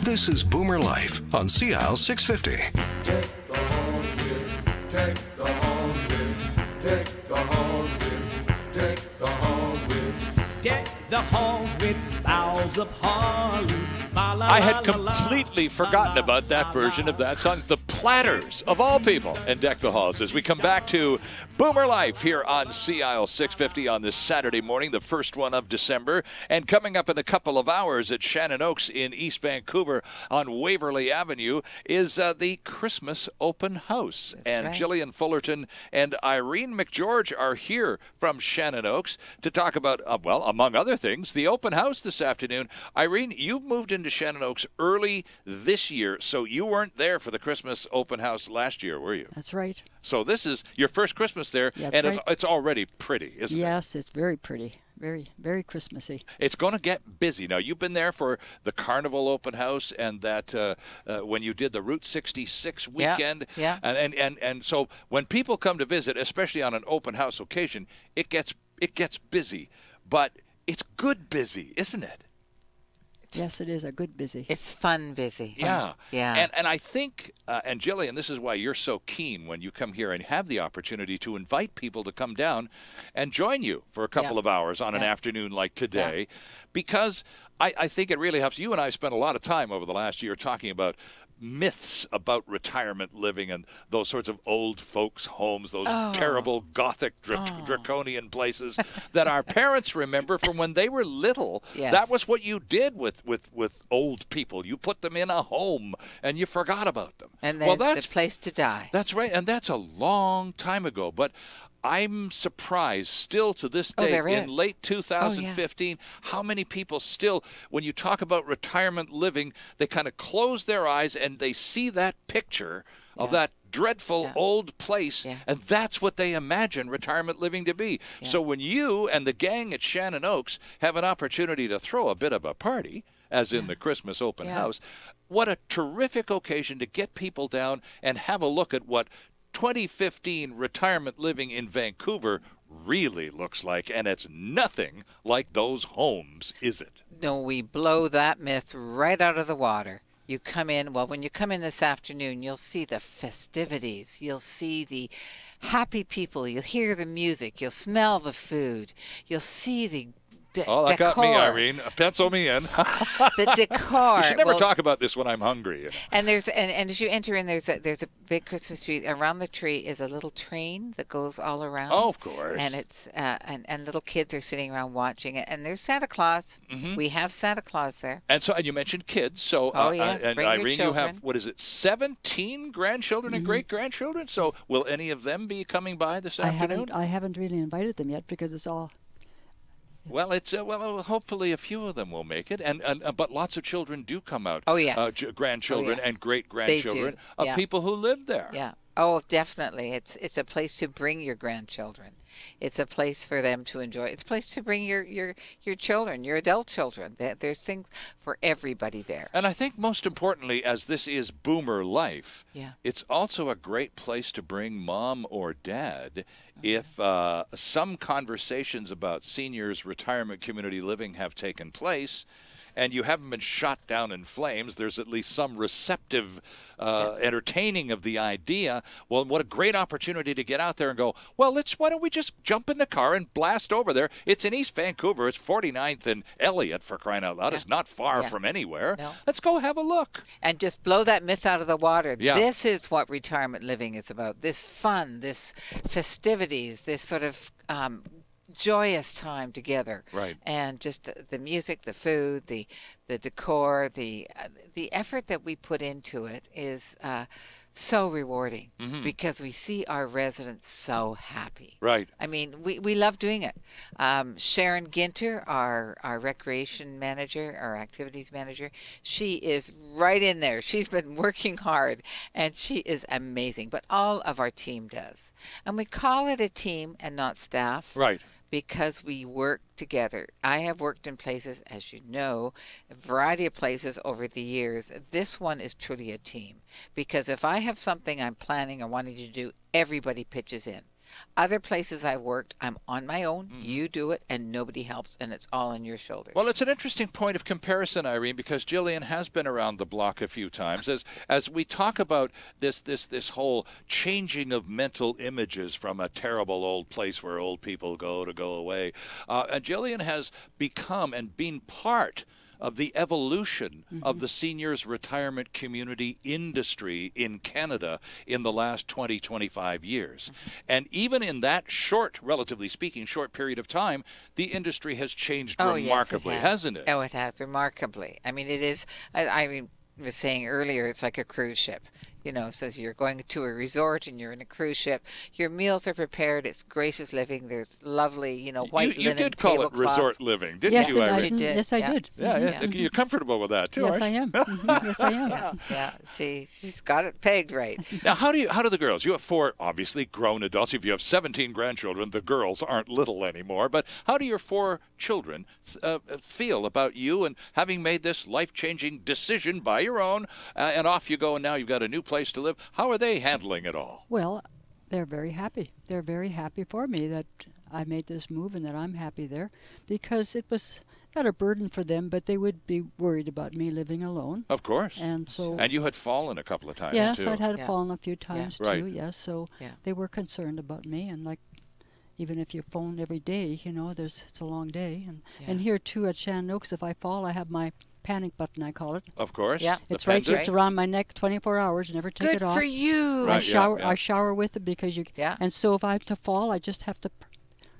This is Boomer Life on CIL 650. Take the horns with, take the horns with, take the horns with, take the horns with. Deck the halls with boughs of holly. I had completely forgotten about that version of that song, The Platters, of all people, and Deck the Halls, as we come back to Boomer Life here on CIL 650 on this Saturday morning, the first one of December. And coming up in a couple of hours at ShannonOaks in East Vancouver on Waverly Avenue is the Christmas Open House. That's and right. Gillian Fullerton and Irene McGeorge are here from ShannonOaks to talk about, well, among other things, the open house this afternoon. Irene, you've moved into ShannonOaks early this year, so you weren't there for the Christmas open house last year, were you? That's right. So this is your first Christmas there, That's and right. it's already pretty, isn't it? Yes, it's very pretty. Very, very Christmassy. It's going to get busy. Now, you've been there for the Carnival open house and that when you did the Route 66 weekend. Yeah. And so when people come to visit, especially on an open house occasion, it gets busy. But it's good busy, isn't it? Yes, it is a good busy. It's fun busy. Yeah. Yeah. And I think, and Jillian, this is why you're so keen when you come here and have the opportunity to invite people to come down and join you for a couple of hours on an afternoon like today, because I think it really helps. You and I spent a lot of time over the last year talking about myths about retirement living and those sorts of old folks' homes, those terrible Gothic draconian places that our parents remember from when they were little. Yes. That was what you did with old people. You put them in a home and you forgot about them. And then well, that's the place to die. That's right, and that's a long time ago. But I'm surprised still to this day there in is. late 2015 how many people still, when you talk about retirement living, they kind of close their eyes and they see that picture of that dreadful old place, and that's what they imagine retirement living to be. So when you and the gang at ShannonOaks have an opportunity to throw a bit of a party, as in the Christmas open house, what a terrific occasion to get people down and have a look at what 2015 retirement living in Vancouver really looks like, and it's nothing like those homes, is it? No, we blow that myth right out of the water. You come in, well, when you come in this afternoon, you'll see the festivities. You'll see the happy people. You'll hear the music. You'll smell the food. You'll see the that decor. got me, Irene. Pencil me in. The decor. You should never talk about this when I'm hungry. And there's and as you enter in, there's a big Christmas tree. Around the tree is a little train that goes all around. Oh, of course. And it's and little kids are sitting around watching it. And there's Santa Claus. Mm-hmm. We have Santa Claus there. And so, and you mentioned kids. So, yes, and bring your Irene, you children. have, what is it, 17 grandchildren and great grandchildren? So, will any of them be coming by this afternoon? I haven't really invited them yet because it's all. Well, it's hopefully a few of them will make it, and but lots of children do come out. Oh, yes. Grandchildren and great grandchildren of Yeah. people who live there. Yeah. Oh, definitely. It's a place to bring your grandchildren. It's a place for them to enjoy. It's a place to bring your children, your adult children. There's things for everybody there. And I think most importantly, as this is Boomer Life, it's also a great place to bring mom or dad if some conversations about seniors' retirement community living have taken place and you haven't been shot down in flames, there's at least some receptive entertaining of the idea. Well, what a great opportunity to get out there and go, well, why don't we just jump in the car and blast over there? It's in East Vancouver. It's 49th and Elliott, for crying out loud. It's not far from anywhere. No. Let's go have a look. And just blow that myth out of the water. Yeah. This is what retirement living is about. This fun, this festivities, this sort of joyous time together. Right. And just the music, the food, the decor, the effort that we put into it is so rewarding because we see our residents so happy. Right. I mean, we love doing it. Sharon Ginter, our recreation manager, our activities manager, she is right in there. She's been working hard, and she is amazing. But all of our team does. And we call it a team and not staff. Right. Because we work together. I have worked in places, as you know, a variety of places over the years. This one is truly a team. Because if I have something I'm planning or wanting to do, everybody pitches in. Other places I've worked, I'm on my own. You do it, and nobody helps, and it's all on your shoulders. Well, it's an interesting point of comparison, Irene, because Jillian has been around the block a few times. As we talk about this whole changing of mental images from a terrible old place where old people go away, and Jillian has become and been part of the evolution of the seniors retirement community industry in Canada in the last 20, 25 years. And even in that short, relatively speaking, short period of time, the industry has changed remarkably, hasn't it? Oh, it has, remarkably. I mean, it is, I was saying earlier, it's like a cruise ship. You know, so you're going to a resort and you're in a cruise ship. Your meals are prepared. It's gracious living. There's lovely, you know, white linen You did call it tablecloths. resort living, didn't Yes, you, I Irene? did. Yes, I did. Yeah. You're comfortable with that, too, Yes, aren't I you? am. Yes, I am. Yeah, she's got it pegged right. Now, how do the girls? You have 4 obviously grown adults. If you have 17 grandchildren, the girls aren't little anymore. But how do your 4 children feel about you and having made this life-changing decision by your own, and off you go, and now you've got a new place to live? How are they handling it all? Well, they're very happy. They're very happy for me that I made this move and that I'm happy there, because it was not a burden for them, but they would be worried about me living alone. Of course. And so. And you had fallen a couple of times, yes, too. I'd had fallen a few times Right. too. Yes, so they were concerned about me, and like, even if you phone every day, you know, it's a long day, and here too at ShannonOaks, if I fall, I have my panic button, I call it. Of course. Yeah. It's right here. It's around my neck 24 hours. Never take it off. Good for you. Right, I shower with it because you. Yeah. And so if I have to fall, I just have to,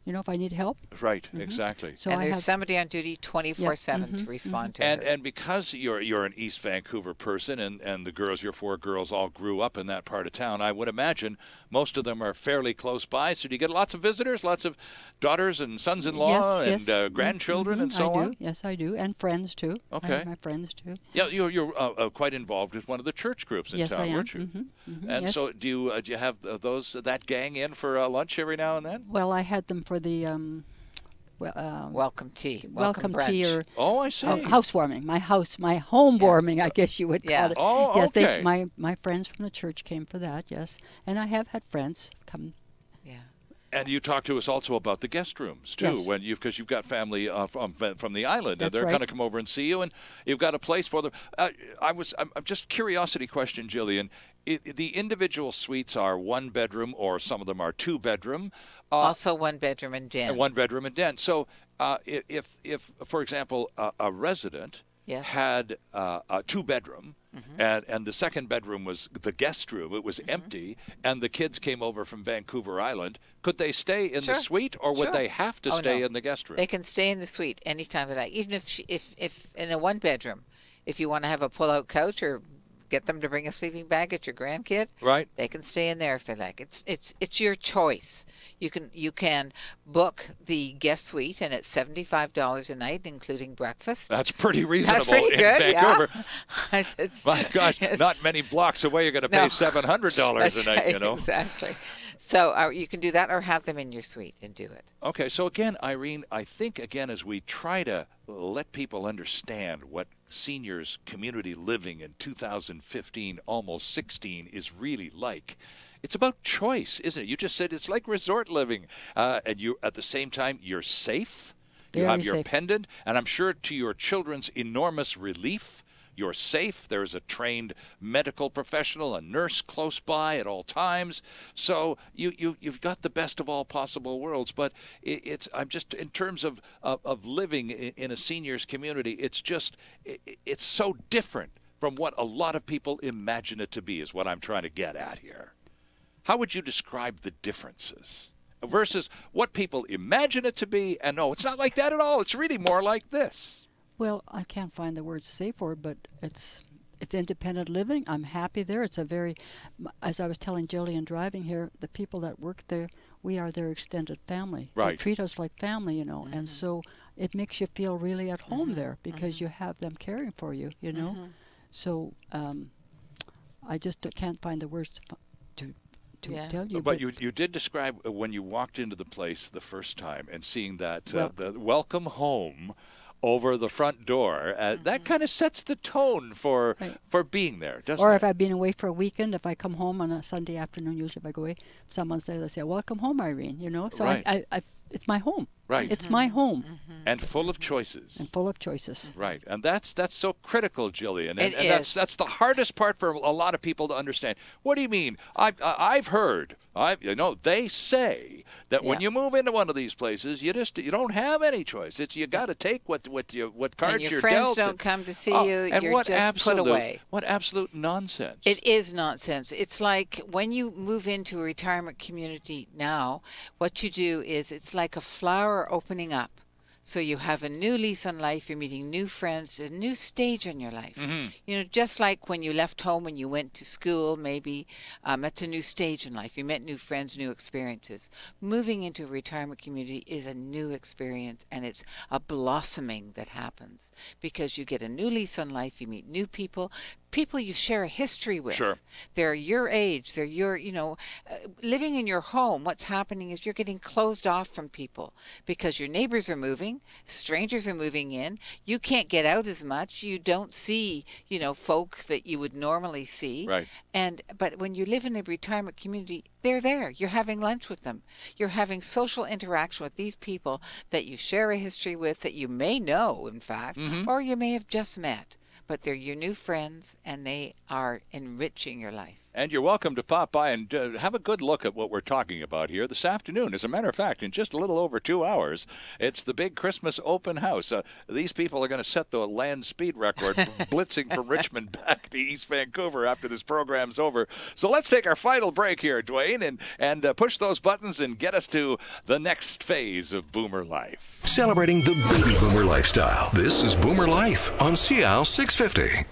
you know, if I need help. Right. Exactly. So and I there's have somebody on duty 24/7 to respond to her. And because you're an East Vancouver person, and the girls, your 4 girls, all grew up in that part of town, I would imagine most of them are fairly close by. So do you get lots of visitors, lots of daughters and sons-in-law and grandchildren and so on? Yes, I do, and friends too. Okay. I have my friends too. Yeah, you're quite involved with one of the church groups in Yes, town, I am. weren't you? And yes. so do you have that gang in for lunch every now and then? Well, I had them for the welcome tea. welcome brunch. tea or Oh, I see. housewarming. My home warming, I guess you would call it. Oh, yes, okay. my friends from the church came for that. Yes, and I have had friends come. And you talked to us also about the guest rooms too, Yes. because you've got family from the island, That's and they're right. going to come over and see you, and you've got a place for them. I'm just curiosity question, Jillian. The individual suites are 1 bedroom, or some of them are 2 bedroom. Also 1 bedroom and den. And 1 bedroom and den. So if for example a resident had a 2 bedroom. And the second bedroom was the guest room. It was empty, and the kids came over from Vancouver Island. Could they stay in the suite, or would they have to stay in the guest room? They can stay in the suite anytime they like. Even if in a 1 bedroom, if you want to have a pull-out couch or get them to bring a sleeping bag at your grandkid, right? They can stay in there if they like. It's your choice. You can book the guest suite, and it's $75 a night, including breakfast. That's pretty reasonable. That's pretty good, in Vancouver. Yeah. My gosh, not many blocks away, you're going to pay $700 a night. You know, exactly. So you can do that, or have them in your suite and do it. Okay, so again, Irene, I think again as we try to let people understand what seniors community living in 2015, almost 16, is really like. It's about choice, isn't it? You just said it's like resort living, and you at the same time you're safe. You have your pendant, and I'm sure to your children's enormous relief, you're safe. There's a trained medical professional, a nurse close by at all times. So you've got the best of all possible worlds. But I'm just in terms of living in a seniors community, it's so different from what a lot of people imagine it to be, is what I'm trying to get at here. How would you describe the differences versus what people imagine it to be? And no, it's not like that at all. It's really more like this. Well, I can't find the word safe word, but it's independent living. I'm happy there. It's a very, as I was telling Jillian driving here, the people that work there, we are their extended family. Right. They treat us like family, you know, and so it makes you feel really at home there because you have them caring for you, you know. So I just can't find the words to tell you. But you did describe when you walked into the place the first time and seeing that the welcome home over the front door. That kind of sets the tone for being there, doesn't it? Or if I've been away for a weekend, if I come home on a Sunday afternoon, usually if I go away, if someone's there, they say, "Welcome home, Irene." You know, so I it's my home. Right. It's my home. And full of choices. And full of choices. Right. And that's so critical, Jillian. And that's the hardest part for a lot of people to understand. What do you mean? I've heard, they say that when you move into one of these places, you don't have any choice. It's you got to take what cards you're dealt. And your friends don't come to see you. And you're just put away. What absolute nonsense. It is nonsense. It's like when you move into a retirement community now, what you do is it's like a flower opening up. So you have a new lease on life, you're meeting new friends, a new stage in your life. You know, just like when you left home and you went to school, maybe, that's a new stage in life. You met new friends, new experiences. Moving into a retirement community is a new experience, and it's a blossoming that happens because you get a new lease on life, you meet new people you share a history with. Sure. They're your age, they're your, living in your home, what's happening is you're getting closed off from people because your neighbors are moving, strangers are moving in, you can't get out as much, you don't see, folk that you would normally see. Right. But when you live in a retirement community, they're there. You're having lunch with them. You're having social interaction with these people that you share a history with, that you may know, in fact, or you may have just met. But they're your new friends, and they are enriching your life. And you're welcome to pop by and have a good look at what we're talking about here this afternoon. As a matter of fact, in just a little over 2 hours, it's the big Christmas open house. These people are going to set the land speed record blitzing from Richmond back to East Vancouver after this program's over. So let's take our final break here, Dwayne, and push those buttons and get us to the next phase of Boomer Life. Celebrating the baby boomer lifestyle. This is Boomer Life on CL 650.